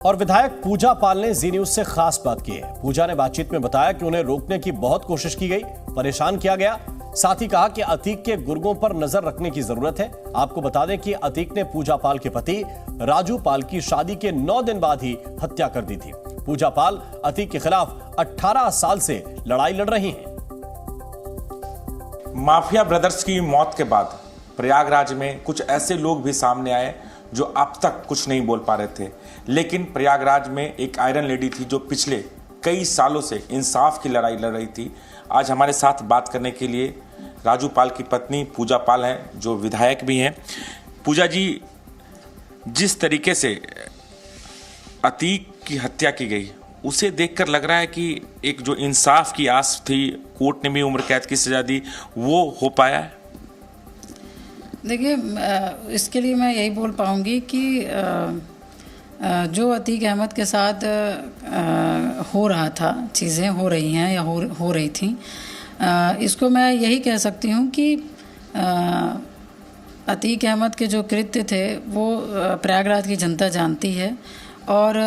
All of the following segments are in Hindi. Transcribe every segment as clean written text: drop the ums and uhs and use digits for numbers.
और विधायक पूजा पाल ने जी न्यूज से खास बात की है। पूजा ने बातचीत में बताया कि उन्हें रोकने की बहुत कोशिश की गई, परेशान किया गया। साथ ही कहा कि अतीक के गुर्गों पर नजर रखने की जरूरत है। आपको बता दें कि अतीक ने पूजा पाल के पति राजू पाल की शादी के 9 दिन बाद ही हत्या कर दी थी। पूजा पाल अतीक के खिलाफ 18 साल से लड़ाई लड़ रही हैं। माफिया ब्रदर्स की मौत के बाद प्रयागराज में कुछ ऐसे लोग भी सामने आए जो अब तक कुछ नहीं बोल पा रहे थे, लेकिन प्रयागराज में एक आयरन लेडी थी जो पिछले कई सालों से इंसाफ की लड़ाई लड़ रही थी। आज हमारे साथ बात करने के लिए राजू पाल की पत्नी पूजा पाल हैं, जो विधायक भी हैं। पूजा जी, जिस तरीके से अतीक की हत्या की गई उसे देखकर लग रहा है कि एक जो इंसाफ की आस थी, कोर्ट ने भी उम्र कैद की सजा दी, वो हो पाया है? देखिए, इसके लिए मैं यही बोल पाऊँगी कि जो अतीक अहमद के साथ हो रहा था, चीज़ें हो रही हैं या हो रही थी, इसको मैं यही कह सकती हूँ कि अतीक अहमद के जो कृत्य थे वो प्रयागराज की जनता जानती है और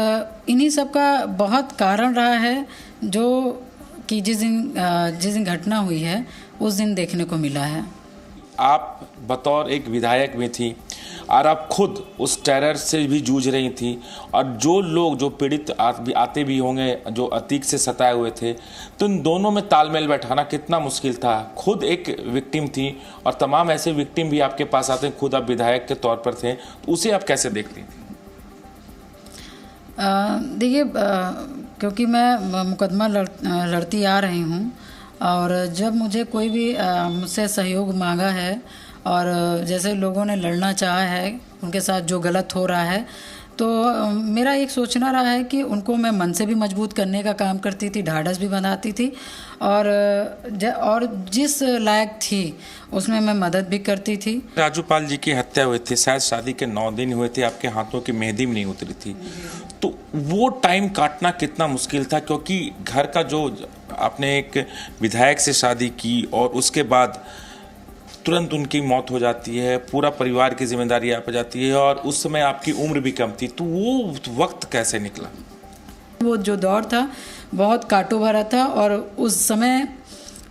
इन्हीं सब का बहुत कारण रहा है, जो कि जिस दिन घटना हुई है उस दिन देखने को मिला है। आप बतौर एक विधायक भी थी और आप खुद उस टेरर से भी जूझ रही थी, और जो लोग जो पीड़ित आते भी होंगे जो अतीक से सताए हुए थे, तो इन दोनों में तालमेल बैठाना कितना मुश्किल था। खुद एक विक्टिम थी और तमाम ऐसे विक्टिम भी आपके पास आते हैं, खुद आप विधायक के तौर पर थे, तो उसे आप कैसे देखती थी? देखिए, क्योंकि मैं मुकदमा लड़ती आ रही हूँ और जब मुझे कोई भी मुझसे सहयोग मांगा है और जैसे लोगों ने लड़ना चाहा है, उनके साथ जो गलत हो रहा है, तो मेरा एक सोचना रहा है कि उनको मैं मन से भी मजबूत करने का काम करती थी, ढाढ़स भी बनाती थी और जिस लायक थी उसमें मैं मदद भी करती थी। राजू पाल जी की हत्या हुई थी, शायद शादी के 9 दिन हुए थे, आपके हाथों की मेहंदी भी नहीं उतरी थी, तो वो टाइम काटना कितना मुश्किल था? क्योंकि घर का जो आपने एक विधायक से शादी की और उसके बाद तुरंत उनकी मौत हो जाती है, पूरा परिवार की जिम्मेदारी आप पर जाती है और उस समय आपकी उम्र भी कम थी, तो वो वक्त कैसे निकला? वो जो दौर था बहुत कांटों भरा था और उस समय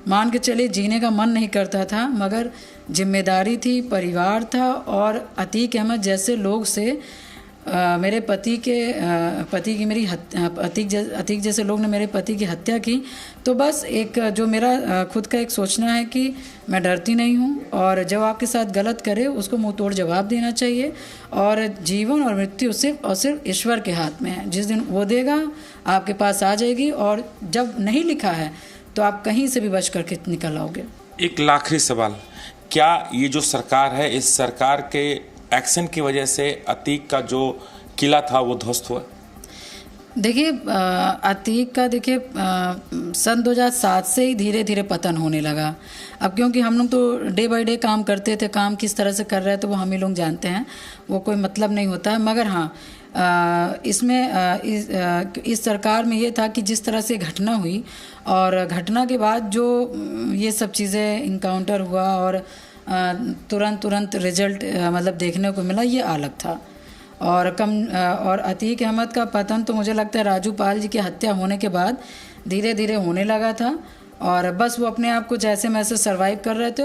मान के चले जीने का मन नहीं करता था, मगर जिम्मेदारी थी, परिवार था और अतीक अहमद जैसे लोग से मेरे पति की मेरी अतीक जैसे लोग ने मेरे पति की हत्या की। तो बस एक जो मेरा खुद का एक सोचना है कि मैं डरती नहीं हूँ और जब आपके साथ गलत करे उसको मुंह तोड़ जवाब देना चाहिए, और जीवन और मृत्यु सिर्फ और सिर्फ ईश्वर के हाथ में है। जिस दिन वो देगा आपके पास आ जाएगी, और जब नहीं लिखा है तो आप कहीं से भी बच करके निकल आओगे। एक आखिरी सवाल, क्या ये जो सरकार है, इस सरकार के एक्शन की वजह से अतीक का जो किला था वो ध्वस्त हुआ? देखिए, अतीक का सन 2007 से ही धीरे धीरे पतन होने लगा। अब क्योंकि हम लोग तो डे बाय डे काम करते थे, काम किस तरह से कर रहे थे तो वो हम ही लोग जानते हैं, वो कोई मतलब नहीं होता है। मगर हाँ, इसमें इस सरकार में ये था कि जिस तरह से घटना हुई और घटना के बाद जो ये सब चीज़ें इनकाउंटर हुआ और तुरंत रिजल्ट मतलब देखने को मिला, ये अलग था। और अतीक अहमद का पतन तो मुझे लगता है राजू पाल जी की हत्या होने के बाद धीरे धीरे होने लगा था, और बस वो अपने आप को जैसे मैसे सर्वाइव कर रहे थे।